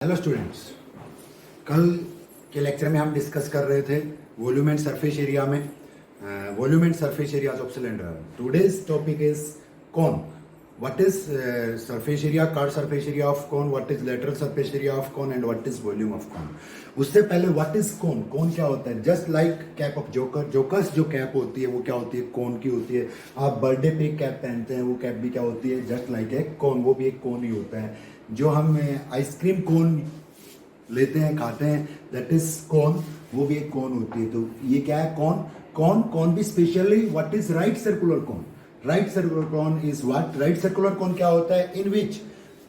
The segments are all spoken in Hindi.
हेलो स्टूडेंट्स, कल के लेक्चर में हम डिस्कस कर रहे थे वॉल्यूम एंड सरफेस एरिया में volume and surface areas of cylinder. Today's topic is cone. What is surface area, curve surface area of cone, what is lateral surface area of cone and what is volume of कोन। उससे पहले व्हाट इज कोन, कोन क्या होता है। Just like cap of joker, jokers जो कैप होती है वो क्या होती है, कोन की होती है। आप बर्थडे पे कैप पहनते हैं, वो कैप भी क्या होती है, जस्ट लाइक ए कोन, वो भी एक कोन ही होता है। जो हम आइसक्रीम कोन लेते हैं, खाते हैं, दैट इज कोन, वो भी एक कोन होती है। तो ये क्या है, कोन। कोन कोन भी specially what is right circular cone. Right circular cone is what, right circular cone क्या होता है, in which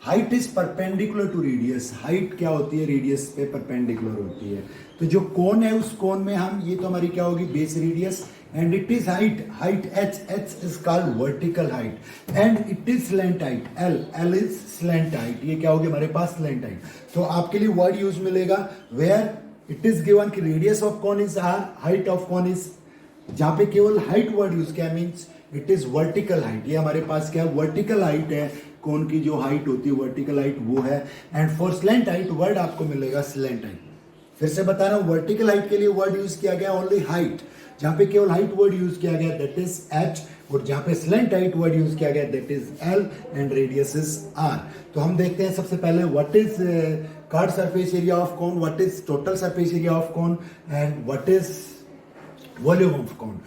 height is perpendicular to radius. Height क्या होती है, रेडियस पे परपेंडिकुलर होती है। तो जो कोन है उस कोन में हम, ये तो हमारी क्या होगी, base radius, and it is height h is called vertical height and it is slant height l is slant height। ये क्या होगी हमारे पास, slant height। तो आपके लिए वर्ड यूज मिलेगा where it is given कि radius of cone is r, height of cone is, जहां पे केवल height वर्ड यूज किया means it is vertical height। ये हमारे पास क्या है, vertical height है। कोन की जो हाइट होती है vertical height वो है। And for slant height word आपको मिलेगा slant height। फिर से बता रहा हूं, वर्टिकल हाइट के लिए वर्ड यूज किया गया ओनली हाइट, जहां पे केवल हाइट वर्ड यूज किया गया दैट इज h, और जहां पे स्लेंट हाइट वर्ड यूज किया गया that is l and radius is r। तो हम देखते हैं सबसे पहले what is curve surface area of cone, what is total surface area of cone and what is volume of कोन।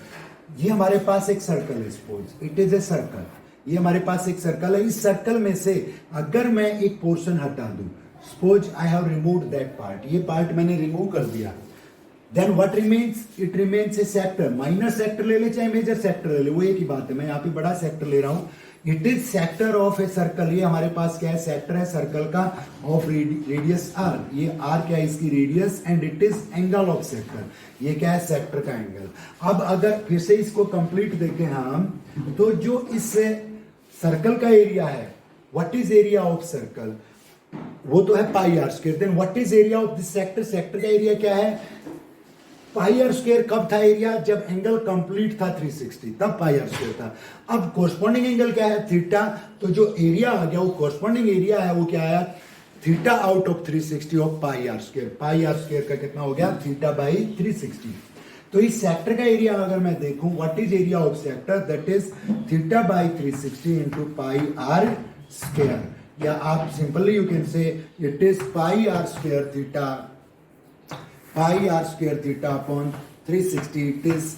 ये हमारे पास एक सर्कल है, suppose it is a circle. ये हमारे पास एक सर्कल है। इस सर्कल में से अगर मैं एक पोर्शन हटा दूं, suppose I have removed that part, ये पार्ट मैंने रिमूव कर दिया, then what remains, it remains a sector. Minor sector ले ले चाहे मेजर सेक्टर ले ले, वो एक ही बात है। मैं यहाँ पे बड़ा सेक्टर ले रहा हूँ। It is sector of a circle. ये हमारे पास क्या है, सेक्टर है सर्कल का, ऑफ रेडियस आर। ये आर क्या है, इसकी radius, and it is angle of sector. ये क्या है, सेक्टर का एंगल। अब अगर फिर से इसको कंप्लीट देखें हम, तो जो इस सर्कल का एरिया है, what is area of circle, वो तो है pi are square. Then what is area of this sector, sector का एरिया क्या है, पाई आर स्क्वायर। कब था एरिया, जब एंगल कंप्लीट था 360, तब पाई आर स्क्वायर था। अब कोरस्पॉन्डिंग एंगल क्या है, थीटा। तो जो एरिया आ गया, वो कोरस्पॉन्डिंग एरिया है, वो क्या आया, theta out of 360 of pi are square. Pi are square का कितना हो गया, थीटा बाई 360। तो इस सेक्टर का एरिया अगर मैं देखूं, what is area of sector, that is theta by 360 into pi are square. या आप simply you can say it is pi are square theta, pi are square theta upon 360। It is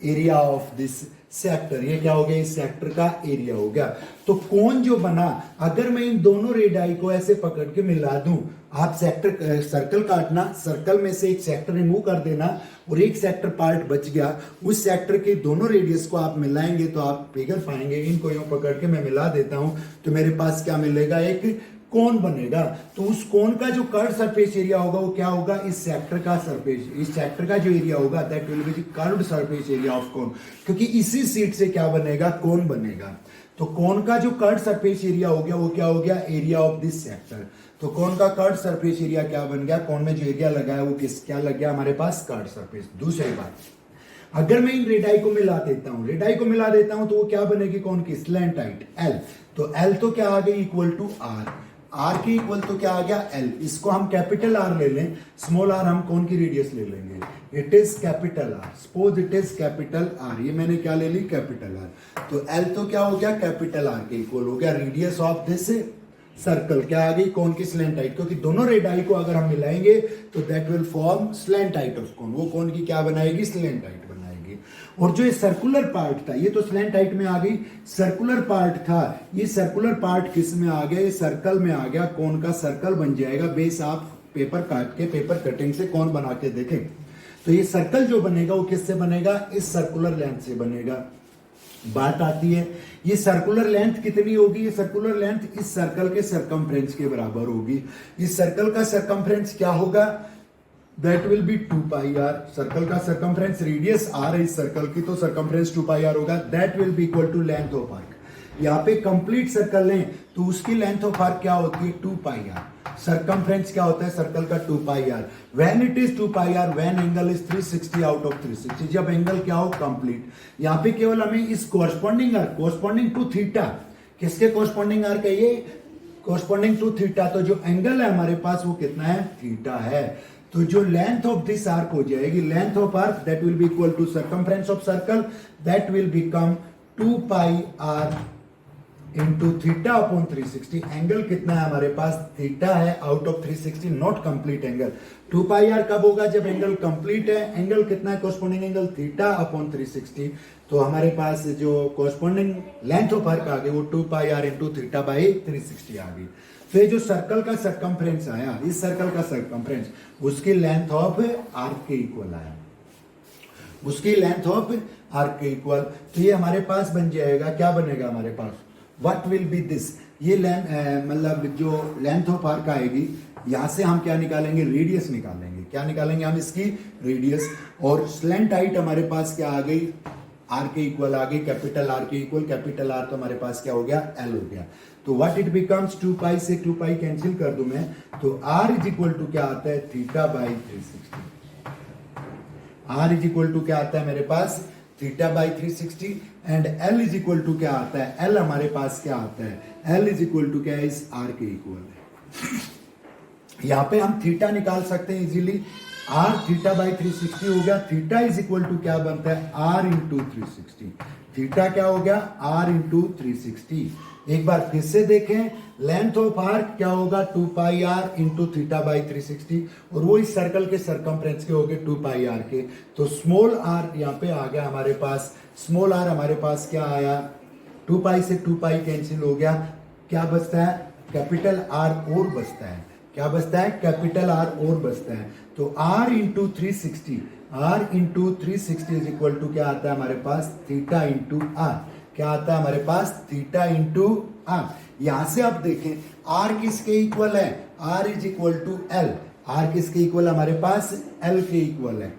area of this sector. ये क्या हो गया, इस सेक्टर का एरिया हो गया। तो कोन जो बना, अगर मैं इन दोनों रेडाई को ऐसे पकड़ के मिला दूं, आप सेक्टर सर्कल काटना, सर्कल में से एक सेक्टर रिमूव कर देना और एक सेक्टर पार्ट बच गया, उस सेक्टर के दोनों रेडियस को आप मिलाएंगे तो आप फिगर पाएंगे। इनको यूं पकड़ के मैं मिला देता हूं तो मेरे पास क्या मिलेगा, एक कोन बनेगा। तो उस कोन का जो कर्व सरफेस एरिया होगा वो क्या होगा, इस सेक्टर का सरफेस, इस सेक्टर का जो एरिया होगा that will be the curved surface area of कोन, क्योंकि इसी सीट से क्या बनेगा, कोन बनेगा। तो कोन का जो कर्व सरफेस एरिया हो गया वो क्या हो गया, एरिया ऑफ दिस सेक्टर। तो कोन का कर्व सरफेस एरिया क्या बन गया, कोन में जो एरिया लगा है वो क्या लग गया हमारे पास, कर्व सरफेस। दूसरी बात, अगर मैं इन रेडाई को मिला देता हूं, रेडाई को मिला देता हूं तो वो क्या बनेगी, कोन की स्लैंट हाइट एल। तो एल तो क्या आ गई, इक्वल टू आर। आर की इक्वल तो क्या आ गया, एल। इसको हम कैपिटल आर ले लें, स्मॉल आर हम कोन की रेडियस ले लेंगे। It is capital R, suppose it is capital R. ये मैंने क्या ले ली, कैपिटल आर। तो एल तो क्या हो गया, कैपिटल आर के इक्वल हो गया रेडियस ऑफ दिस सर्कल। क्या आ गई, कोन की स्लैंट हाइट, क्योंकि दोनों रेडाई को अगर हम मिलाएंगे तो that will form slant height of cone. वो कोन की क्या बनाएगी, स्लैंट हाइट बनाएगी। और जो ये सर्कुलर पार्ट था, ये तो स्लैंट हाइट में आ गई, सर्कुलर पार्ट था, ये सर्कुलर पार्ट किस में आ गया, ये सर्कल में आ गया। कोन का सर्कल बन जाएगा। बेस आप पेपर काट के, पेपर कटिंग से कोन बना के देखें तो ये सर्कल जो बनेगा वो किससे बनेगा, इस सर्कुलर लेंथ से बनेगा। बात आती है ये सर्कुलर लेंथ कितनी होगी, ये सर्कुलर लेंथ इस सर्कल के सरकमफ्रेंस के बराबर होगी। इस सर्कल का सरकमफ्रेंस क्या होगा, that will be 2 pi r. Circle का सरकमफ्रेंस, रेडियस आर है इस सर्कल की, तो सरकमफ्रेंस 2 पाई आर होगा। That will be equal to length of arc. यहाँ पे कंप्लीट सर्कल लें तो उसकी लेंथ ऑफ आर्क क्या होती है, 2 पाई आर। सरकमफ्रेंस क्या होता है सर्कल का, 2 pi r. When it is 2 pi r, when angle is 360 out of 360, जब एंगल क्या हो, कंप्लीट। यहाँ पे केवल हमें इस corresponding arc, corresponding to theta, किसके कोरस्पॉन्डिंग आर्क है ये, कोरस्पॉन्डिंग टू थीटा, तो जो एंगल है हमारे पास वो कितना है, थीटा है। तो जो लेंथ ऑफ दिस आर्क हो जाएगी, length of arc that will be equal to circumference of circle, that will become 2 pi r into theta upon 360। Angle कितना है हमारे पास, थीटा है out of 360, not complete angle. 2 pi r कब होगा, जब एंगल कंप्लीट है। एंगल कितना है, कोरस्पॉन्डिंग एंगल थीटा अपॉन 360। तो हमारे पास जो कोरस्पॉन्डिंग लेंथ ऑफ आर्क आ गई वो 2 pi r into theta by 360 आ गई। तो ये जो सर्कल का सरकमफ्रेंस आया, इस सर्कल का सरकमफ्रेंस उसकी लेंथ ऑफ आर्क के इक्वल आया, उसकी लेंथ ऑफ आर्क के इक्वल। तो ये हमारे पास बन जाएगा, क्या बनेगा हमारे पास, व्हाट विल बी दिस, ये मतलब जो लेंथ ऑफ आर्क आएगी, यहां से हम क्या निकालेंगे, रेडियस निकालेंगे। क्या निकालेंगे हम, इसकी रेडियस। और स्लेंट हाइट हमारे पास क्या आ गई, आर के इक्वल आ गई, कैपिटल आर के इक्वल। कैपिटल आर तो हमारे पास क्या हो गया, एल हो गया। तो व्हाट इट बिकम्स, 2 पाई से 2 पाई कैंसिल कर दूं मैं, तो आर इज इक्वल टू क्या आता है, theta by 360। R is equal to क्या आता है मेरे पास, theta by 360। And L is equal to क्या आता है, एल हमारे पास क्या आता है, एल इज इक्वल टू क्या है, इस आर के इक्वल है। यहां पे हम थीटा निकाल सकते हैं इजीली, आर थीटा बाई 360 हो गया। थीटा इज इक्वल टू क्या बनता है, आर इंटू 360। थीटा क्या हो गया, आर इंटू 360। एक बार फिर से देखें, लेंथ ऑफ आर्क क्या होगा, 2 pi r into theta by 360, और वो इस सर्कल के सरकमफ्रेंस के हो गए 2 पाई आर के। तो स्मॉल आर यहाँ पे आ गया हमारे पास, स्मॉल आर हमारे पास क्या आया, 2 पाई से 2 पाई कैंसिल हो गया, क्या बचता है, कैपिटल आर और बचता है। क्या बचता है, कैपिटल आर और बचता है। तो r into 360, r into 360 is equal to क्या आता है हमारे पास, थीटा इंटू आर। क्या आता है हमारे पास, थीटा इंटू आर। यहां से आप देखें आर किसके इक्वल है, r is equal to L. R किसके इक्वल हमारे पास, एल के इक्वल है।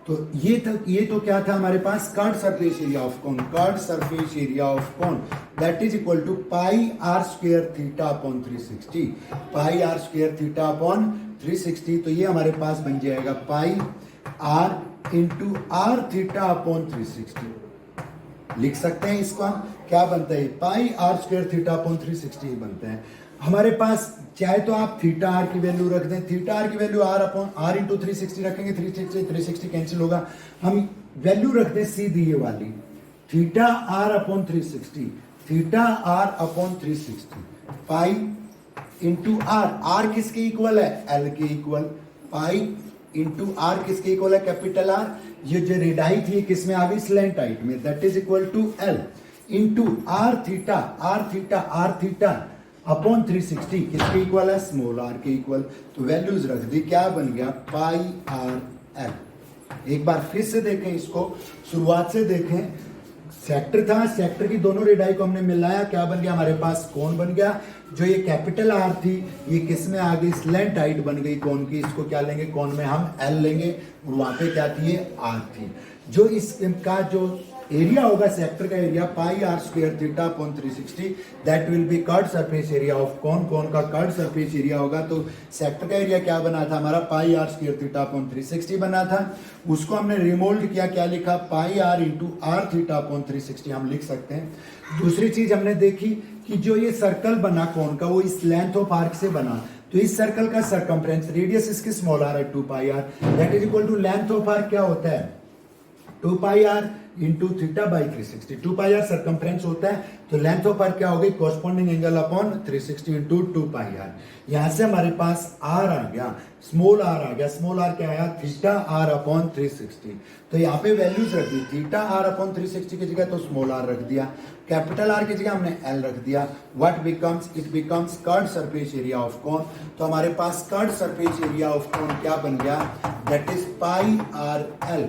तो ये तो क्या था हमारे पास, curved surface area of cone, curved surface area of cone that is equal to pi are square theta upon 360, pi are square theta upon 360। तो ये हमारे पास बन जाएगा pi r into r theta upon 360। लिख सकते हैं इसको हम, क्या बनता है, pi are square theta upon 360 बनता है हमारे पास। चाहे तो आप थीटा आर की वैल्यू रख दें, थीटा आर की value r upon r into 360 रखेंगे, 360 कैंसिल होगा। हम वैल्यू रख दें सीधी ये वाली, theta r upon 360, theta r upon 360, pi into r. R किसके इक्वल है, एल के इक्वल। पाई इंटू आर किसके इक्वल है, कैपिटल आर। ये जो रेडाई थी किसमें आ गई, स्लेंट हाइट में, that is equal to L into r theta, r theta, r theta upon 360 किसके इक्वल है, स्मॉल आर के इक्वल। तो वैल्यूज रख दी, क्या बन गया, पाई आर एल। एक बार फिर से देखें इसको, शुरुआत से देखें, सेक्टर था, सेक्टर की दोनों रेडाई को हमने मिलाया, क्या बन गया हमारे पास, कोण बन गया। जो ये कैपिटल आर थी ये किस में आ गई, स्लेंट हाइट बन गई कोण की। इसको क्या लेंगे, कोण में हम एल लेंगे, और वहां पे क्या थी, आर थी। जो इसका जो एरिया होगा सेक्टर का area, pi are square theta upon 360, that will be curved surface area of cone. Cone का कर्ड सरफेस एरिया होगा। तो सेक्टर का एरिया क्या बना था हमारा, pi are square theta upon 360 बना था। उसको हमने रिमोल्ड किया, क्या लिखा, pi r into r theta upon 360 हम लिख सकते हैं। दूसरी चीज हमने देखी कि जो ये सर्कल बना कोन का, वो इस लेंथ ऑफ आर्क से बना। तो इस सर्कल का सरकमफ्रेंस, रेडियस इसकी स्मॉल आर है 2 pi are, that is equal to length of arc क्या होता है, 2 pi r into theta by 360। 2 pi r circumference होता है, तो लेंथ ऑफ आर क्या हो गई, corresponding angle upon 360 into 2 pi r. यहां से हमारे पास आर आ गया, स्मॉल आर आ गया, स्मॉल आर क्या आया, थीटा आर अपॉन 360। तो यहाँ पे वैल्यूज रख दी, थीटा आर अपॉन 360 की जगह तो स्मॉल आर रख दिया, कैपिटल आर की जगह हमने एल रख दिया। What becomes, it becomes curved surface area of cone. तो हमारे पास curved surface area of cone क्या बन गया, that is pi are l.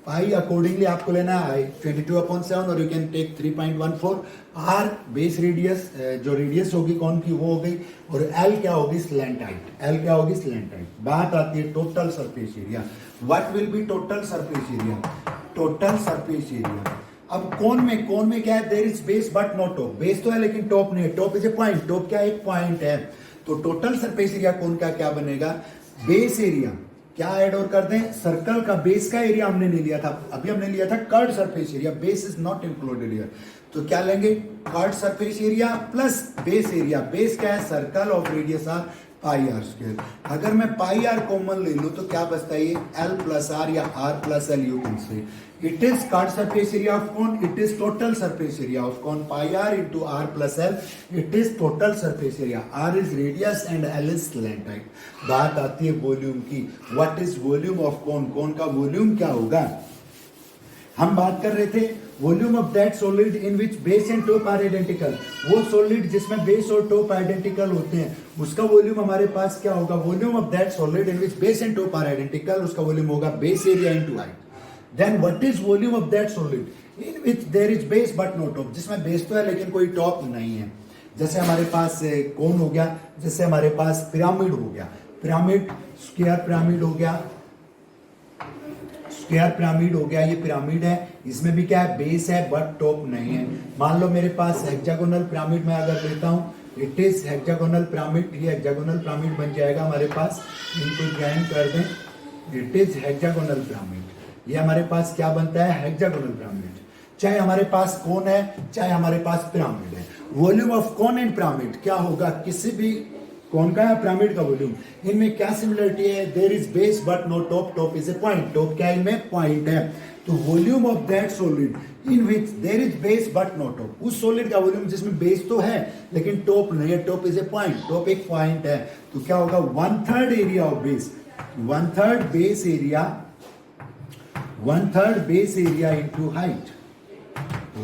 Pi accordingly आपको लेना है 22/7 और you can take 3.14। R base radius, जो रेडियस होगी कौन की वो हो गई, और एल क्या होगी, स्लैंट हाइट। एल क्या होगी, स्लैंट हाइट। बात आती है total surface area. What will be total surface area, total surface area. अब कोन में क्या है, there is base but no top. Base तो है लेकिन टॉप नहीं है, top is a point, top क्या एक पॉइंट है। तो टोटल सरफेस एरिया कोन का क्या बनेगा, बेस एरिया क्या ऐड और कर दें, सर्कल का बेस का एरिया हमने नहीं लिया था, अभी हमने लिया था curved surface area, base is not included here. तो क्या लेंगे, curve surface area plus base area. Base क्या है, circle of radius r pi are square. अगर मैं पाई आर कॉमन ले लूं तो क्या बचता है, ये एल प्लस आर या r plus l, you can say it is curve surface area of cone, it is total surface area of cone, pi r into r plus l, it is total surface area. R is radius and L is slant height. बात आती है वॉल्यूम की, what is volume of cone, cone का वॉल्यूम क्या होगा। हम बात कर रहे थे volume of that solid in which base and top are identical. वो सॉलिड जिसमें बेस और टॉप आइडेंटिकल होते हैं उसका वॉल्यूम हमारे पास क्या होगा, volume of that solid in which base and top are identical, उसका वॉल्यूम होगा base area into height. Then what is volume of that solid in which there is base but no top, जिसमें बेस तो है लेकिन कोई टॉप नहीं है। जैसे हमारे पास कौन हो गया, जैसे हमारे पास पिरामिड हो गया, पिरामिड स्क्वायर पिरामिड हो गया, स्क्वायर पिरामिड हो गया, ये पिरामिड है, इसमें भी क्या है, बेस है बट टॉप नहीं है। मान लो मेरे पास हेक्सागोनल पिरामिड में अगर लेता हूं, इट इज हेक्सागोनल पिरामिड, ये हेक्सागोनल पिरामिड बन जाएगा हमारे पास, इनको ज्वाइन कर दें, इट इज हेक्सागोनल पिरामिड। ये हमारे पास क्या बनता है, हेक्सागोनल पिरामिड। चाहे हमारे पास कोन है चाहे हमारे पास पिरामिड है, volume of cone and pyramid क्या होगा, किसी भी कौन का है पिरामिड का वॉल्यूम, इनमें क्या सिमिलरिटी है, there is base but no top, top is a point, top क्या इनमें पॉइंट है। तो volume of that solid in which there is base but no top, उस सॉलिड का वॉल्यूम जिसमें बेस तो है लेकिन टॉप नहीं है, top is a point, top एक पॉइंट है, तो क्या होगा 1/3 area of base, 1/3 base area, 1/3 base area into height,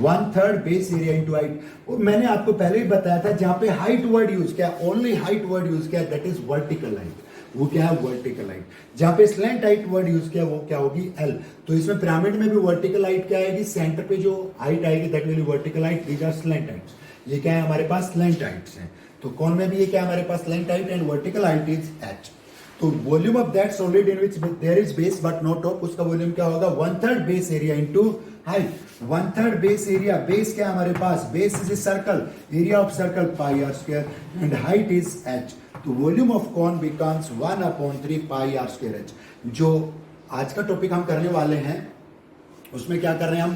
1/3 base area into height. और मैंने आपको पहले ही बताया था जहां पे हाइट वर्ड यूज किया, ओनली हाइट वर्ड यूज किया, दैट इज वर्टिकल हाइट, वो क्या है वर्टिकल हाइट। जहां पे स्लैंट हाइट वर्ड यूज किया वो क्या होगी, एल। तो इसमें पिरामिड में भी वर्टिकल हाइट क्या आएगी, सेंटर पे जो हाइट आएगी that will be vertical height, these are slant heights, ये क्या है हमारे पास स्लैंट हाइट्स हैं। तो कौन में भी ये क्या है हमारे पास slant height and vertical height is h. तो volume of that solid in which there is base but no top, उसका वॉल्यूम क्या होगा 1/3 base area into height. 1/3 base area, base क्या है हमारे पास, base is a circle, area of circle pi are square and height is h. तो volume of cone becomes 1/3 pi are square h. जो आज का टॉपिक हम करने वाले हैं उसमें क्या कर रहे हैं हम,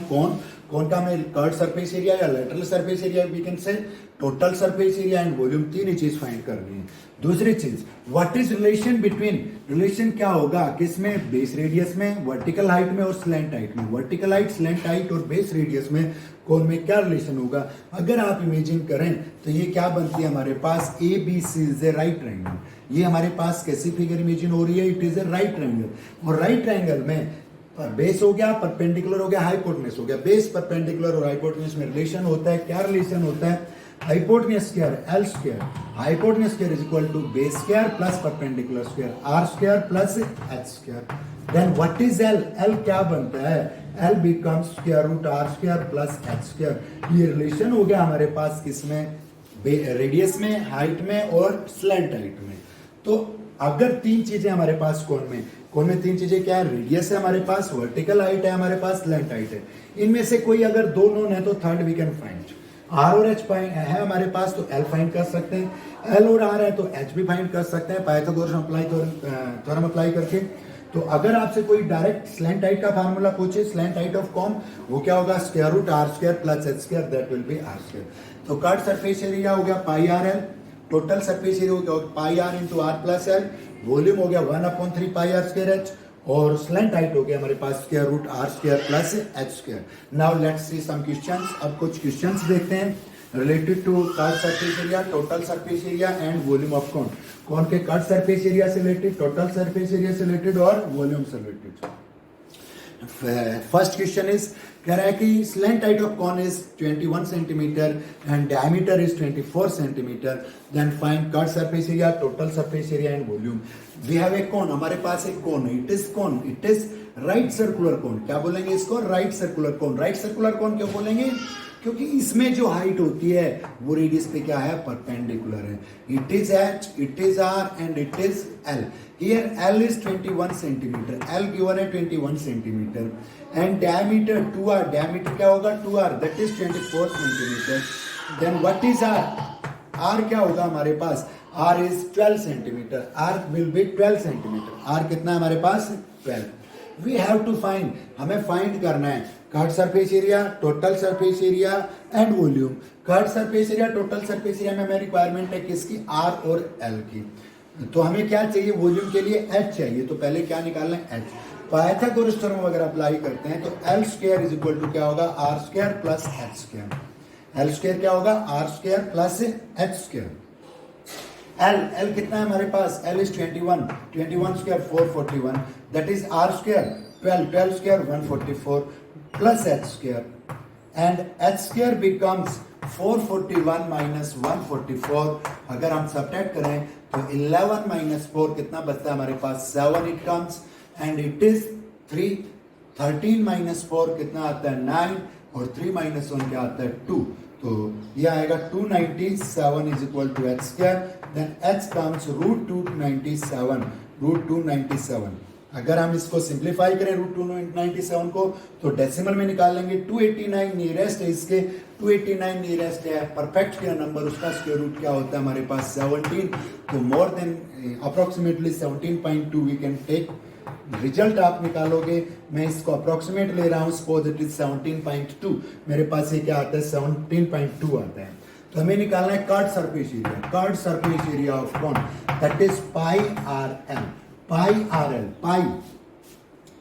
कौन का हमें कर्व सरफेस एरिया या lateral surface area we can say, total surface area and volume, तीन ही चीज फाइंड करनी है। दूसरी चीज, what is relation between, relation क्या होगा किसमें, बेस रेडियस में, वर्टिकल हाइट में और स्लैंट हाइट में। वर्टिकल हाइट, स्लैंट हाइट और बेस रेडियस में कौन में क्या रिलेशन होगा। अगर आप इमेजिन करें तो ये क्या बनती है हमारे पास, A B C is a right triangle. ये हमारे पास कैसी फिगर इमेजिन हो रही है, it is a right triangle. और राइट ट्रायंगल में बेस हो गया, परपेंडिकुलर हो गया, हाइपोटेन्यूज हो गया। बेस, परपेंडिकुलर और हाइपोटेन्यूज में रिलेशन होता है, क्या रिलेशन होता है, hypotenuse square l square, hypotenuse square is equal to base square plus perpendicular square r square plus h square. Then what is L, L क्या बनता है, L becomes square root r square plus h square. ये रिलेशन हो गया हमारे पास किसमें, रेडियस में, हाइट में और स्लैंट हाइट में। तो अगर तीन चीजें हमारे पास कौन में तीन चीजें क्या है, रेडियस है हमारे पास, वर्टिकल हाइट है हमारे पास, स्लैंट हाइट है, इनमें से कोई अगर दो नोन है तो third we can find. R और एच है हमारे पास तो एल फाइंड कर सकते हैं, एल और आर है तो एच भी फाइंड कर सकते हैं पाइथागोरस थ्योरम अप्लाई करके। तो अगर आपसे कोई डायरेक्ट स्लैंट हाइट का फार्मूला पूछे, स्लैंट हाइट ऑफ कॉन, वो क्या होगा, square root r square plus h square, that will be r square. तो कर्व सरफेस एरिया हो गया pi are l, total surface area हो गया pi r into r plus l, volume हो गया 1/3 पाई आर स्क्वायर एच, और स्लैंट हाइट हो गया हमारे पास square root r square plus h square. Now let's see some questions. अब कुछ क्वेश्चंस देखते हैं related to curve surface area, total surface area and volume of कौन, कौन के कर्व सरफेस एरिया से रिलेटेड, टोटल सरफेस एरिया से रिलेटेड और वॉल्यूम से रिलेटेड। फर्स्ट क्वेश्चन इज कह रहा है कि slant height of cone is 21 centimetre and diameter is 24 centimetre, then find curve surface area, total surface area and volume. We have a cone, हमारे पास एक कॉन है, it is right circular cone. क्या बोलेंगे इसको, right circular cone. Right circular cone क्यों बोलेंगे, क्योंकि इसमें जो हाइट होती है वो रेडियस पे क्या है, परपेंडिकुलर है। It is h, it is r and it is L. Here L is 21 centimetre, L given है 21 centimetre and diameter 2r, diameter क्या होगा 2r, that is 24 centimetre. Then what is r, r क्या होगा हमारे पास, r is 12 centimetre, r will be 12 centimetre. R कितना है हमारे पास 12। वी हैव टू फाइंड, हमें फाइंड करना है curved surface area, total surface area and volume. Curved surface area, total surface area में हमें रिक्वायरमेंट है किसकी, आर और एल की। तो हमें क्या चाहिए, वॉल्यूम के लिए एच चाहिए, तो पहले क्या निकालना है, एच। पाइथागोरस थ्योरम अगर अप्लाई करते हैं तो l square is equal to क्या होगा, r square plus h square. L square क्या होगा, r square plus h square. L कितना है हमारे पास, l is 21 square 441, that is r square 12 square 144 plus h square, and h square becomes 441 minus 144। अगर हम सब्ट्रैक्ट करें तो 11 माइनस 4 कितना बचता है हमारे पास, 7 it comes, and it is 3। 13 minus 4 कितना आता है, 9, और 3 माइनस 1 क्या आता है, 2। तो ये आएगा 297 is equal to h square, then h comes √297। अगर हम इसको सिंप्लीफाई करें √297 को तो डेसिमल में निकाल लेंगे। 289 नियरेस्ट है इसके, 289 नियरेस्ट है परफेक्ट के नंबर, उसका स्क्वायर रूट क्या होता है हमारे पास, 17। तो more than approximately 17.2 we can take. Result आप निकालोगे, मैं इसको अप्रोक्सीमेट ले रहा हूं, सपोज इट इज 17.2, मेरे पास ये क्या आता है, 17.2 आता है। तो हमें निकालना है curved surface area, curved surface area of cone, that is pi are l. Pi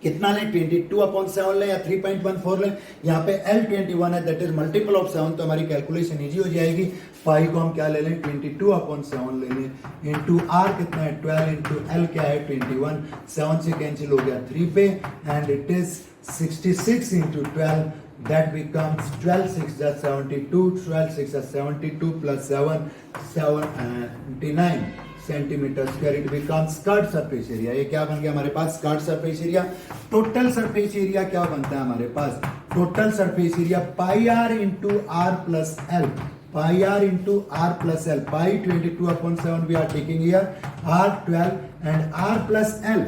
कितना लें, 22/7 लें या 3.14 लें, यहाँ पे L21 है, दैट इज मल्टीपल ऑफ 7, तो हमारी कैलकुलेशन इजी हो जाएगी। पाई को हम क्या ले लें, 22/7 ले लें, इंटू आर कितना है 12, इंटू एल क्या है 21, 7 से कैंसिल हो गया 3 पे, and it is 66 into 12, that becomes 12 6 is 72, 12 6 is 72 plus 7 79 centimetre square, it becomes curved surface area. ये क्या बन गया हमारे पास, curved surface area. Total surface area क्या बनता है हमारे पास, total surface area pi r into r plus l, pi r into r plus l. Pi 22/7 we are taking here, r 12 and r plus l,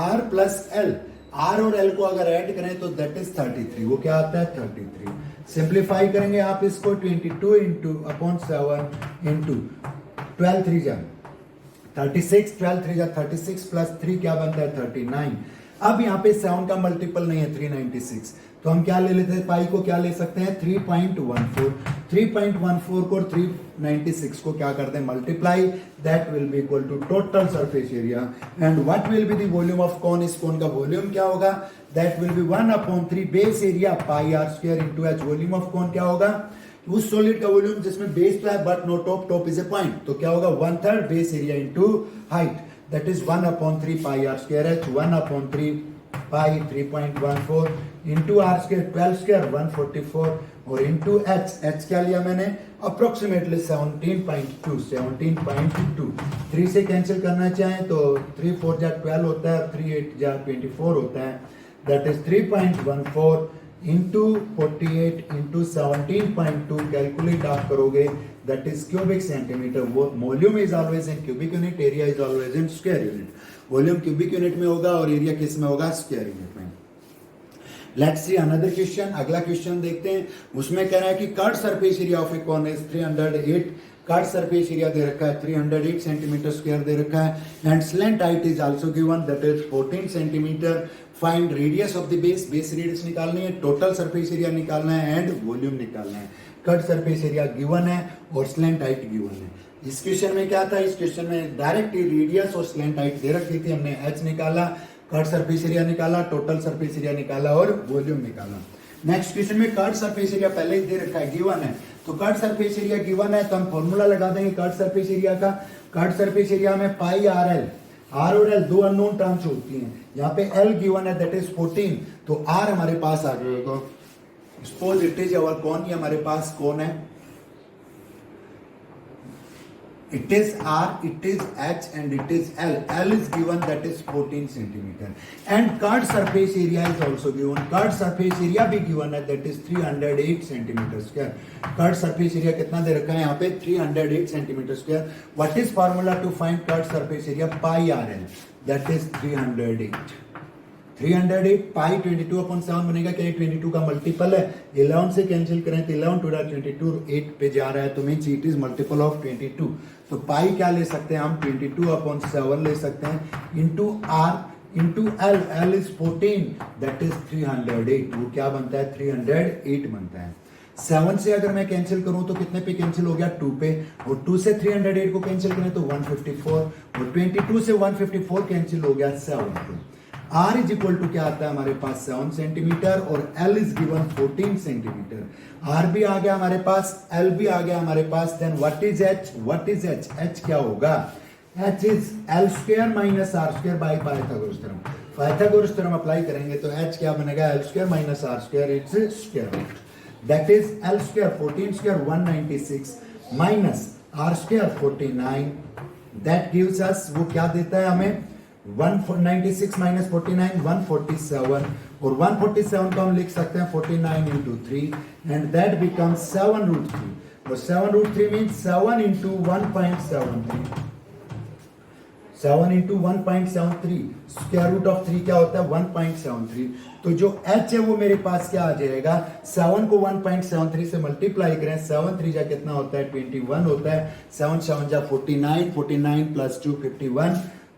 r plus l. R और एल को अगर ऐड करें तो दैट इज 33, वो क्या आता है 33। सिंप्लीफाई करेंगे आप इसको, 22/7 इंटू 12 3 जा 36, 12 3 जा 36 प्लस 3 क्या बनता है 39। अब यहाँ पे 7 का मल्टीपल नहीं है 396, तो हम क्या ले लेते हैं, पाई को क्या ले सकते हैं 3.14, 3.14 को 396 को क्या करते हैं multiply, that will be equal to total surface area. And what will be the volume of cone, इस कॉन का वॉल्यूम क्या होगा, that will be 1/3 base area pi are square into h. Volume of cone क्या होगा, उस सॉलिड का वॉल्यूम जिसमें बेस तो है but no top, top is a point, तो क्या होगा 1/3 base area into height, that is 1/3 pi are square H, 1/3 pi 3.14 into are square 12 square 144, और इंटू एच, एच क्या लिया मैंने अप्रोक्सीमेटली 17.2, 3 से कैंसिल करना चाहें तो 3 4 जा 12 होता है, 3 8 जा 24 होता है, that is 3.14 into 48 into 17.2 calculate आप करोगे, that is cubic centimetre. Volume is always in cubic unit, area is always in square unit. Volume cubic unit में होगा और एरिया किस में होगा, स्क्वायर यूनिट में। लेट्स सी अनदर क्वेश्चन, अगला क्वेश्चन देखते हैं। उसमें कह रहा है कि curved surface area of a cone is 308, curved surface area दे रखा है 308 सेंटीमीटर स्क्वायर दे रखा है, and slant height is also given, that is 14 centimetre. Find radius of the base, base radius निकालनी है, टोटल सरफेस एरिया निकालना है, एंड वॉल्यूम निकालना है। कर्व्ड सरफेस एरिया गिवन है और स्लैंट हाइट गिवन है। इस क्वेश्चन में क्या था, इस क्वेश्चन में डायरेक्ट रेडियस और स्लैंट हाइट दे रखी थी, हमने एच निकाला, कर्व्ड सरफेस एरिया निकाला, टोटल सरफेस एरिया निकाला और वॉल्यूम निकाला। नेक्स्ट क्वेश्चन में कर्व्ड सरफेस एरिया पहले ही दे रखा है, गिवन है, तो कर्व्ड सरफेस एरिया गिवन है तो हम फॉर्मूला लगा देंगे कर्व्ड सरफेस एरिया का। कर्व्ड सरफेस एरिया में पाई आर एल, आर और एल दो अननोन टर्म्स होती हैं, यहाँ पे एल गिवन है दैट इज 14, तो आर हमारे पास आ जाएगा। सपोज इट इज अवर कौन, ये हमारे पास कौन है, it is R, it is H and it is L. L is given, that is 14 centimeter. And curved surface area is also given. Curved surface area भी given है, that is 308 centimeter square. Curved surface area कितना दे रखा है यहाँ पे 308 centimeter square. What is formula to find curved surface area? Pi RL. That is 308. 308 पाई 22/7 बनेगा, क्या 22 का मल्टीपल है, 11 से कैंसिल करें तो 11 2 22 8 पे जा रहा है, तो means it is multiple of 22। तो पाई क्या ले सकते हैं हम 22/7 ले सकते हैं into r, into L, L is 14 that is 308, वो क्या बनता है 308 बनता है। 7 से अगर मैं कैंसिल करूं तो कितने पे कैंसिल हो गया 2 पे, और 2 से 308 को कैंसिल करें तो 154, और 22 से 154 कैंसिल हो गया 7 पे। R इज इक्वल टू क्या आता है हमारे पास 7 सेंटीमीटर, और L is given 14 centimetre. R भी आ गया हमारे पास, L भी आ गया हमारे पास, then what is H, what is H, H क्या होगा, H is L square minus R square by Pythagoras theorem. Pythagoras theorem apply करेंगे तो H क्या बनेगा L square minus R square, it's square root, that is L square 14 square 196 minus R square 49, that gives us, वो क्या देता है हमें 196 माइनस 49 147, और 147 को हम लिख सकते हैं 49 into 3 and that becomes 7 root 3, और 7 root 3 means 7 into 1.73, 7 into 1.73, square root of 3 क्या होता है 1.73। तो जो h है वो मेरे पास क्या आ जाएगा, 7 को 1.73 से मल्टीप्लाई करें, 7 3 जा कितना होता है 21 होता है, 7 7 जा 49, 49 प्लस 2 51,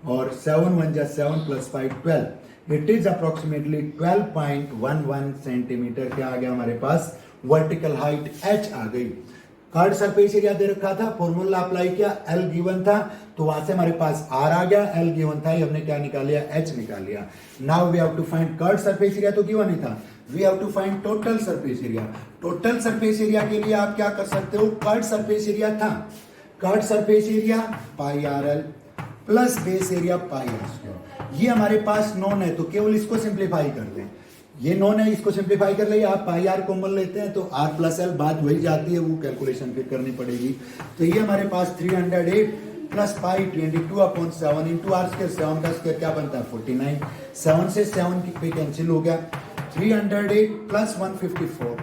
और 7 1 जा 7 plus 5 12, it is approximately 12.11 centimetre क्या आ गया हमारे पास, वर्टिकल हाइट h आ गई। कर्ड सरफेस एरिया दे रखा था, फॉर्मूला अप्लाई किया, L गिवन था तो वहां से हमारे पास R आ गया, L गिवन था हमने क्या निकाल लिया H निकाल लिया। Now we have to find curved surface area, तो गिवन ही था, we have to find total surface area. Total surface area के लिए आप क्या कर सकते हो, कर्ड सरफेस एरिया था, curved surface area pi are L plus base area pi are square, ये हमारे पास नॉन है तो केवल इसको सिंप्लीफाई कर लें, ये नॉन है इसको सिंप्लीफाई कर ले, आप पाई आर कॉमन लेते हैं तो r प्लस एल बात वही जाती है, वो कैलकुलेशन फिर करनी पड़ेगी। तो ये हमारे पास 308 plus pi 22 upon 7 into are square, 7 का स्क्वायर क्या बनता है 49, 7 से 7 पे कैंसिल हो गया, 308 प्लस 154,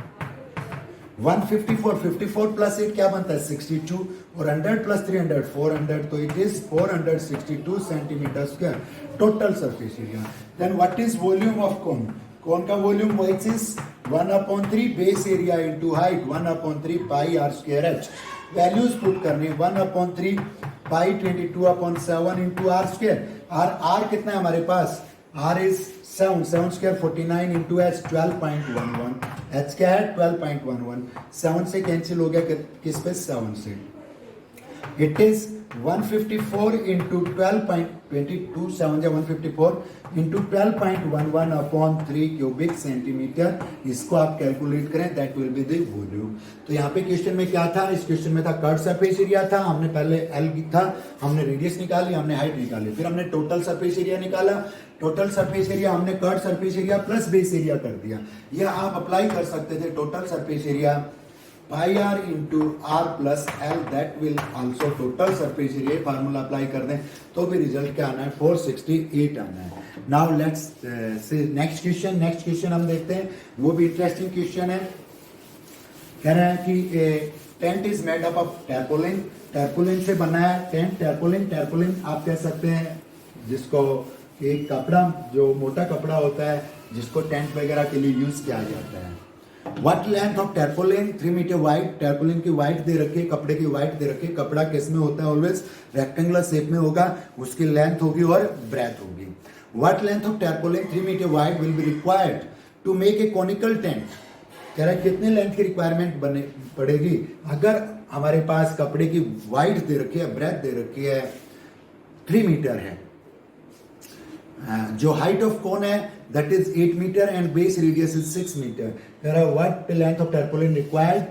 154 54 प्लस 8 क्या बनता है 62, और 100 प्लस 300 400, तो it is 462 centimetre square total surface area. Then what is volume of cone, cone का volume which is 1/3 base area into height 1/3 pi are square h, values put करनी 1/3 pi 22/7 into r square, r कितना है हमारे पास, r is 7 7 square 49 into h 12.11, h क्या है 12.11, 7 से कैंसिल हो गया किस पे 7 से, इट इज 154 इंटू 12.22 7 जा 154 इंटू 12.11 अपॉन 3 क्यूबिक सेंटीमीटर, इसको आप कैलकुलेट करें, that will be the volume. तो यहाँ पे क्वेश्चन में क्या था, इस क्वेश्चन में था कर्व सरफेस एरिया था, हमने पहले एल था, हमने रेडियस निकाली, हमने हाइट निकाली, फिर हमने टोटल सरफेस एरिया निकाला, टोटल सरफेस एरिया हमने curve surface area plus base area कर दिया, यह आप अप्लाई कर सकते थे total surface area pi r into r plus L, that will also total surface area, formula apply कर दें तो भी रिजल्ट क्या आना है 468 आना है। Now let's C next question, next question हम देखते हैं, वो भी इंटरेस्टिंग क्वेश्चन है, कह रहा है कि tent is made up of tarpaulin, tarpaulin से बना है टेंट, टैरपोलिन, टैरपोलिन आप कह सकते हैं जिसको एक कपड़ा, जो मोटा कपड़ा होता है जिसको टेंट वगैरह के लिए यूज किया जाता है। What length of tarpaulin 3 metre wide, tarpaulin की वाइड दे रखी है, कपड़े की वाइड दे रखी है, कपड़ा किस में होता है ऑलवेज रेक्टेंगुलर शेप में होगा, उसकी लेंथ होगी और ब्रेथ होगी। What length of tarpaulin 3 metre wide will be required to make a conical tent, कह रहा है कितने लेंथ की रिक्वायरमेंट बने पड़ेगी अगर हमारे पास कपड़े की वाइड दे रखी है, ब्रेथ दे रखी है 3 मीटर है, जो हाइट ऑफ कोन है that is 8 meter and base radius is 6 meter. There are what length of tarpaulin required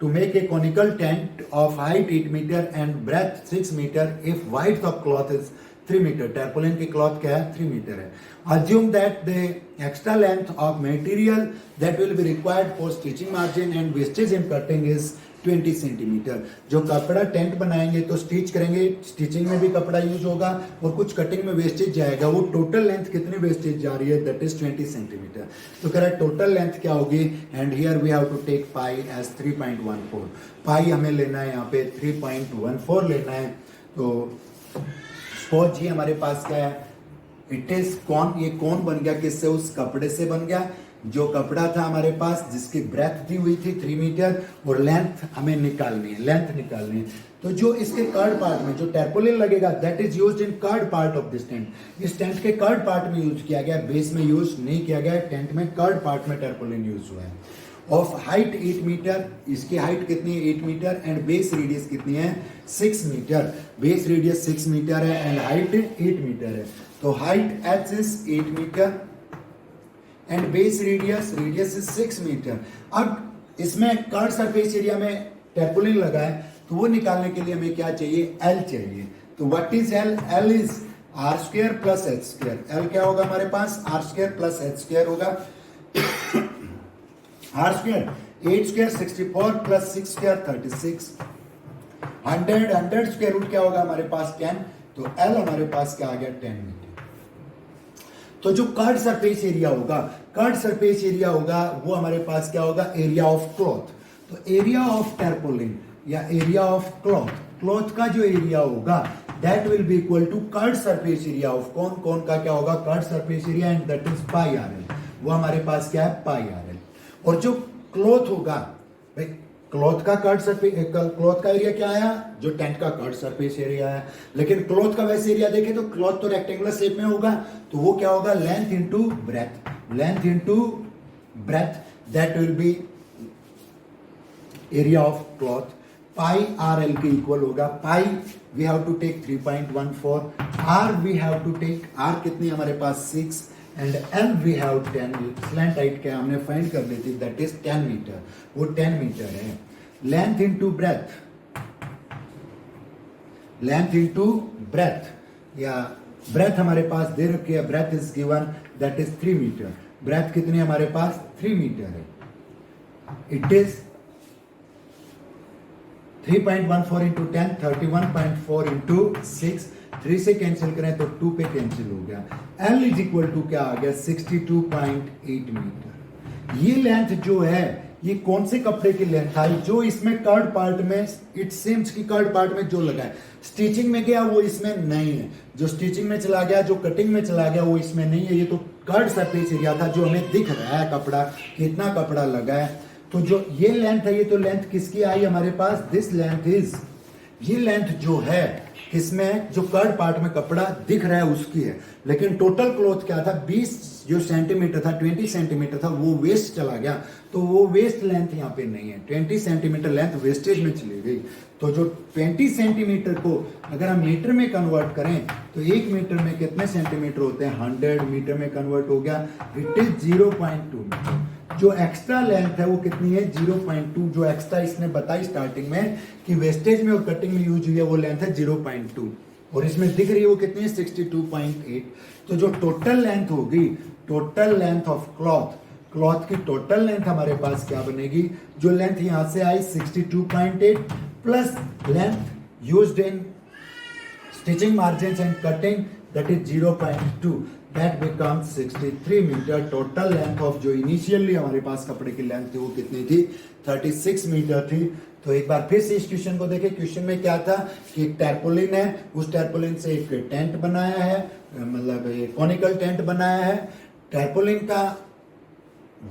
to make a conical tent of height 8 meter and breadth 6 meter if width of cloth is 3 meter. Tarpaulin की cloth क्या है 3 meter है. Assume that the extra length of material that will be required for stitching margin and wastage in cutting is 20 centimetre. जो कपड़ा टेंट बनाएंगे तो स्टिच करेंगे, स्टिचिंग में भी कपड़ा यूज होगा और कुछ कटिंग में वेस्टेज जाएगा, वो टोटल लेंथ कितनी वेस्टेज जा रही है दैट इज 20 सेंटीमीटर। तो कह रहा है टोटल लेंथ क्या होगी and here we have to take pi as 3.14, pi हमें लेना है यहाँ पे 3.14 लेना है। तो सपोज जी हमारे पास क्या है, इट इज कौन, ये कौन बन गया किससे, उस कपड़े से बन गया जो कपड़ा था हमारे पास जिसकी ब्रेथ दी हुई थी 3 मीटर और लेंथ हमें निकालनी है, लेंथ निकालनी है। तो जो इसके कर्ड पार्ट में जो टैरपोलिन लगेगा that is used in curved part of this tent. इस टेंट के कर्ड पार्ट में यूज किया गया, बेस में यूज नहीं किया गया, टेंट में कर्ड पार्ट में टैरपोलिन यूज हुआ है। ऑफ हाइट 8 मीटर, इसकी हाइट कितनी है 8 मीटर एंड बेस रेडियस कितनी है 6 मीटर। बेस रेडियस 6 मीटर है एंड हाइट 8 मीटर है। तो height h is 8 metre and base radius is 6 metre. अब इसमें कर्ड सरफेस एरिया में टैरपोलिन लगा है तो वो निकालने के लिए हमें क्या चाहिए, L चाहिए। तो what is L? L is r square plus h square. L क्या होगा हमारे पास, r square plus h square होगा। r square 8 square 64 plus 6 square 36। 100 square root क्या होगा हमारे पास 10। तो L हमारे पास क्या आ गया 10 मीटर। तो जो कर्ड सरफेस एरिया होगा, कर्ड सरफेस एरिया होगा वो हमारे पास क्या होगा, एरिया ऑफ क्लॉथ। तो एरिया ऑफ टैरपोलिन या एरिया ऑफ क्लॉथ, क्लॉथ का जो एरिया होगा that will be equal to curved surface area of कौन, कौन का क्या होगा curved surface area and that is pi are L. वो हमारे पास क्या है पाई आर एल। और जो क्लॉथ होगा भाई, क्लॉथ का कर्ड सरफेस, क्लॉथ का एरिया क्या आया, जो टेंट का कर्ड सरफेस एरिया है। लेकिन क्लॉथ का वैसे एरिया देखें तो क्लॉथ तो रेक्टेंगुलर शेप में होगा, तो वो क्या होगा length into breadth, length into breadth that will be area of cloth. Pi are L के इक्वल होगा। Pi we have to take 3.14, R we have to take, R कितनी हमारे पास 6 and L we have 10। Slant height क्या हमने फाइंड कर ली थी दैट इज 10 मीटर, वो 10 मीटर है। Length into breadth, length into breadth या ब्रेथ हमारे पास दे रखी है, breadth is given that is 3 metre. Breadth कितनी हमारे पास 3 मीटर है। इट इज 3.14 इंटू 10 31.4 इंटू 6, 3 से कैंसिल करें तो 2 पे कैंसिल हो गया। L इज इक्वल टू क्या आ गया 62.8 मीटर। ये लेंथ जो है ये कौन से कपड़े की लेंथ आई, जो इसमें कर्ड पार्ट में इट सेम्स की कर्ड पार्ट में जो लगा है, स्टिचिंग में गया वो इसमें नहीं है, जो स्टिचिंग में चला गया जो कटिंग में चला गया वो इसमें नहीं है। ये तो कर्ड सरफेस एरिया था जो हमें दिख रहा है कपड़ा, कितना कपड़ा लगा है। तो जो ये लेंथ है ये तो लेंथ किसकी आई हमारे पास, दिस लेंथ इज, ये लेंथ जो है इसमें जो कर्ड पार्ट में कपड़ा दिख रहा है उसकी है। लेकिन टोटल क्लॉथ क्या था 20 जो सेंटीमीटर था, 20 सेंटीमीटर था वो वेस्ट चला गया, तो वो वेस्ट लेंथ यहाँ पे नहीं है। 20 सेंटीमीटर लेंथ वेस्टेज में चली गई। तो जो 20 सेंटीमीटर को अगर हम मीटर में कन्वर्ट करें तो 1 मीटर में कितने सेंटीमीटर होते हैं, 100 मीटर में कन्वर्ट हो गया। It is 0.2 metre. जो एक्स्ट्रा लेंथ है वो कितनी है 0.2, जो एक्स्ट्रा इसने बताई स्टार्टिंग में कि वेस्टेज में और कटिंग में यूज हुई है वो लेंथ है 0.2 और इसमें दिख रही है वो कितनी है 62.8। तो जो टोटल लेंथ होगी, total length of cloth, cloth की टोटल लेंथ हमारे पास क्या बनेगी, जो लेंथ यहां से आई 62.8 plus length used in stitching margin and cutting that is 0.2 that becomes 63 metre. Total length of जो इनिशियली हमारे पास कपड़े की लेंथ थी वो कितनी थी 36 मीटर थी। तो एक बार फिर से इस क्वेश्चन को देखें। क्वेश्चन में क्या था कि एक टैरपोलिन है, उस टैरपोलिन से एक टेंट बनाया है, मतलब कॉनिकल टेंट बनाया है। टैरपोलिन का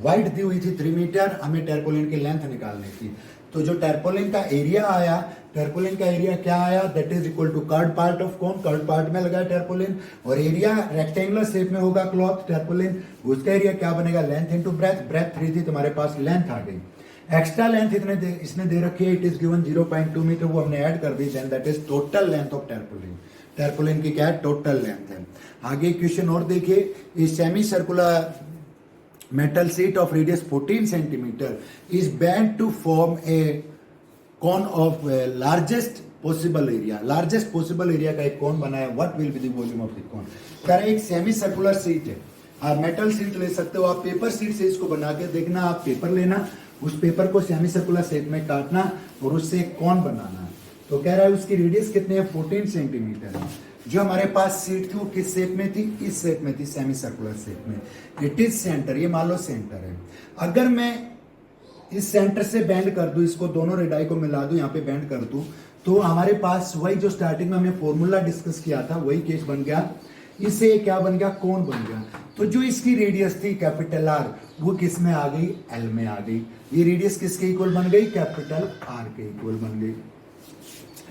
वाइड दी हुई थी 3 मीटर, हमें टैरपोलिन की लेंथ निकालनी थी। तो जो टैरपोलिन का एरिया आया, टैरपोलिन का एरिया क्या आया that is equal to curved part of कौन, कर्ड पार्ट में लगा टैरपोलिन और एरिया रेक्टेंगुलर शेप में होगा क्लॉथ टैरपोलिन, उसका एरिया क्या बनेगा लेंथ इनटू ब्रेथ। ब्रेथ 3 थी तुम्हारे पास, लेंथ आ गई। एक्स्ट्रा लेंथ इसने दे रखी है, इट इज गिवन 0.2 मीटर, वो हमने ऐड कर दी, then that is total length of tarpaulin. Tarpaulin की क्या है टोटल लेंथ है। आगे क्वेश्चन और देखिए, इस semi circular metal sheet of radius 14 centimeter is bent to form a cone of largest possible area। largest possible area का एक cone बना है, what will be the volume of the cone। कह रहे एक सेमी सर्कुलर शीट है, आप मेटल शीट ले सकते हो, आप पेपर शीट से इसको बना के देखना। आप पेपर लेना, उस पेपर को सेमी सर्कुलर शेप में काटना और उससे एक कॉन बनाना। तो कह रहा है उसकी रेडियस कितनी है 14 सेंटीमीटर है। जो हमारे पास सीट थी वो किस शेप में थी, इस शेप में थी, सेमी सर्कुलर शेप में। इट इज सेंटर, ये मान लो सेंटर है। अगर मैं इस सेंटर से बेंड कर दूं, इसको दोनों रेडाई को मिला दूं, यहाँ पे बेंड कर दूं, तो हमारे पास वही जो स्टार्टिंग में हमने फॉर्मूला डिस्कस किया था वही केस बन गया इससे ये क्या बन गया, कोन बन गया। तो जो इसकी रेडियस थी कैपिटल आर, वो किस में आ गई, एल में आ गई। ये रेडियस किसके इक्वल बन गई, कैपिटल आर के इक्वल बन गई।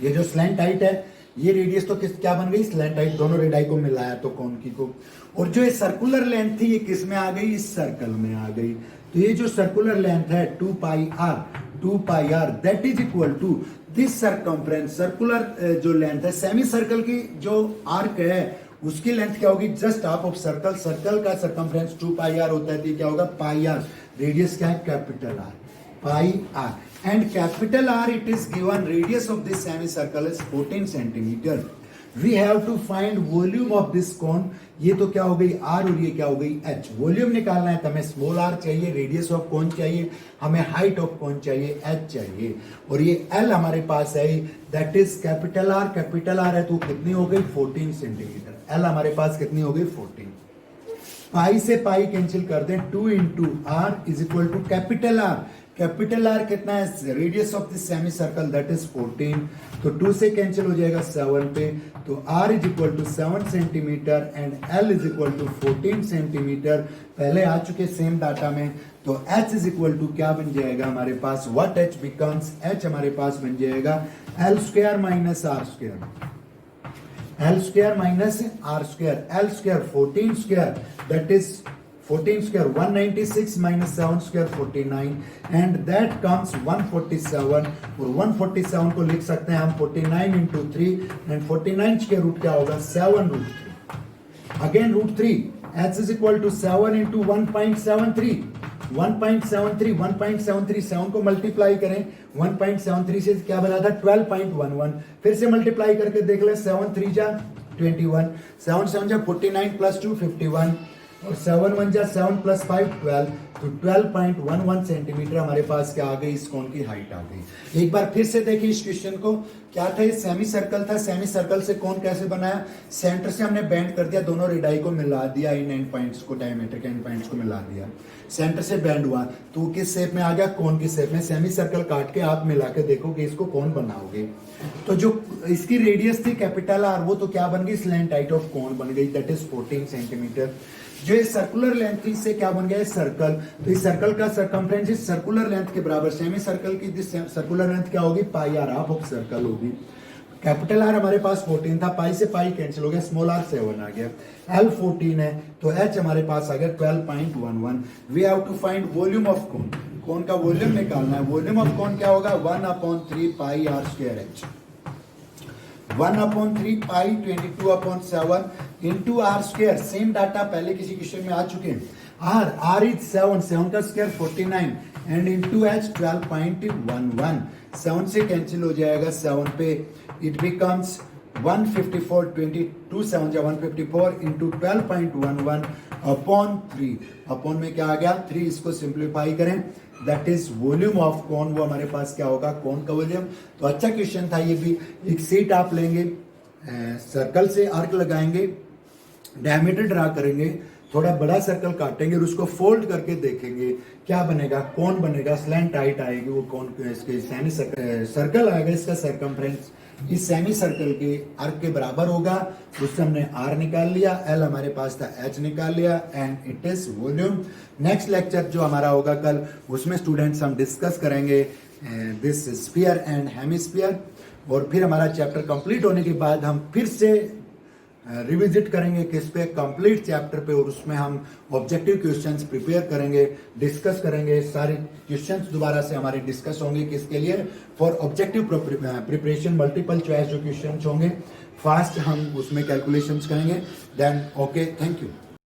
ये जो स्लैंट हाइट है, ये रेडियस तो किस क्या बन गई, स्लैंट हाइट, दोनों रेडाई को मिलाया तो कौन की को। और जो ये सर्कुलर लेंथ थी, ये किस में आ गई, इस सर्कल में आ गई। तो ये जो सर्कुलर लेंथ है 2 pi are that is equal to this circumference. Circular जो लेंथ है, सेमी सर्कल की जो आर्क है उसकी लेंथ क्या होगी, just half of circle. Circle का सरकमफ्रेंस 2 पाई आर होता है, तो क्या होगा पाई आर। रेडियस क्या है, capital R, pi R. And capital R, it is given radius of this semicircle is 14 centimeter. We have to find volume of this cone. ये तो क्या हो गई R और ये क्या हो गई H। वॉल्यूम निकालना है तो हमें स्मॉल r चाहिए, रेडियस ऑफ कोन चाहिए, हमें हाइट ऑफ कोन चाहिए H चाहिए, और ये L हमारे पास है, that is capital R। Capital R है तो कितनी हो गई 14 सेंटीमीटर। L हमारे पास कितनी हो गई 14। पाई से पाई कैंसिल कर दें, 2 into R is equal to capital R. Capital R कितना है, radius of this semi circle that is 14। तो 2 से कैंसिल हो जाएगा 7 पे, तो R is equal to 7 centimetre and L is equal to 14 centimetre. पहले आ चुके सेम डाटा में। तो एच इज इक्वल टू क्या बन जाएगा हमारे पास, व्हाट एच बिकम्स, एच हमारे पास बन जाएगा L square minus R square. L square minus R square, L square 14 square, that is 14 square 196 minus 7 square 49, and that comes 147। और 147 को लिख सकते हैं हम 49 into 3, and 49 स्क्वायर रूट क्या होगा 7 root 3। Again root 3, H is equal to 7 into 1.73, 1.73 7 को मल्टीप्लाई करें 1.73 से क्या बना था 12.11। फिर से मल्टीप्लाई करके देख ले, 7 3 जा 21, 7 7 जा 49 प्लस 2 51, और 7 1 जा 7 प्लस 5 12। तो 12.11 सेंटीमीटर हमारे पास क्या आ गई, इस कोन की हाइट आ गई। एक बार फिर से देखिए इस क्वेश्चन को, क्या था, ये सेमी सर्कल था। सेमी सर्कल से कोन कैसे बनाया, सेंटर से हमने बेंड कर दिया, दोनों रेडाई को मिला दिया, इन एंड पॉइंट्स को, डायमीटर के एंड पॉइंट्स को मिला दिया, सेंटर से बेंड हुआ तो किस शेप में आ गया, कोन की शेप में। सेमी सर्कल काट के आप मिला के देखोगे, इसको कोन बनाओगे। तो जो इसकी रेडियस थी कैपिटल आर, वो तो क्या बन गई, स्लैंट हाइट ऑफ कोन बन गई, दैट इज 14 सेंटीमीटर। जो ये सर्कुलर लेंथ थी, इससे क्या बन गया सर्कल। तो इस सर्कल का सरकमफ्रेंस इस सर्कुलर लेंथ के बराबर, सेमी सर्कल की दिस सर्कुलर लेंथ क्या होगी, पाई आर, हाफ ऑफ सर्कल होगी। कैपिटल आर हमारे पास 14 था, पाई से पाई कैंसिल हो गया, स्मॉल आर 7 आ गया, एल 14 है, तो एच हमारे पास आ गया 12.11। We have to find volume of cone. Cone का वॉल्यूम निकालना है। वॉल्यूम ऑफ कोन क्या होगा, 1/3 pi are square H. 1/3 pi 22/7 into are square. Same data पहले किसी क्वेश्चन में आ चुके हैं। आर इज 7 का स्क्वायर 49 एंड इंटू एच 12.11। 7 से कैंसिल हो जाएगा 7 पे, it becomes 154, 22 7 154 into 12.11 upon 3। Upon में क्या आ गया 3, इसको सिंप्लीफाई करें, दैट इज वॉल्यूम ऑफ कोन। वो हमारे पास क्या होगा, कोन का वॉल्यूम। तो अच्छा क्वेश्चन था ये भी। एक सीट आप लेंगे, सर्कल से आर्क लगाएंगे, डायमीटर ड्रा करेंगे, थोड़ा बड़ा सर्कल काटेंगे और उसको फोल्ड करके देखेंगे क्या बनेगा, कोन बनेगा, स्लैंट हाइट आएगी, वो कोन इसके सेमी सर्कल आएगा, इसका सरकमफ्रेंस इस सेमी सर्कल के आर्क के बराबर होगा। उससे हमने आर निकाल लिया, एल हमारे पास था, एच निकाल लिया, and it is volume. Next lecture जो हमारा होगा कल, उसमें स्टूडेंट्स हम डिस्कस करेंगे दिस स्फीयर एंड हेमिस्फीयर, और फिर हमारा चैप्टर कंप्लीट होने के बाद हम फिर से रिविजिट करेंगे किस पे, कंप्लीट चैप्टर पे, और उसमें हम ऑब्जेक्टिव क्वेश्चंस प्रिपेयर करेंगे, डिस्कस करेंगे। सारे क्वेश्चंस दोबारा से हमारे डिस्कस होंगे किसके लिए, for objective preparation. Multiple choice जो क्वेश्चंस होंगे फास्ट हम उसमें कैलकुलेशंस करेंगे। Then okay, thank you.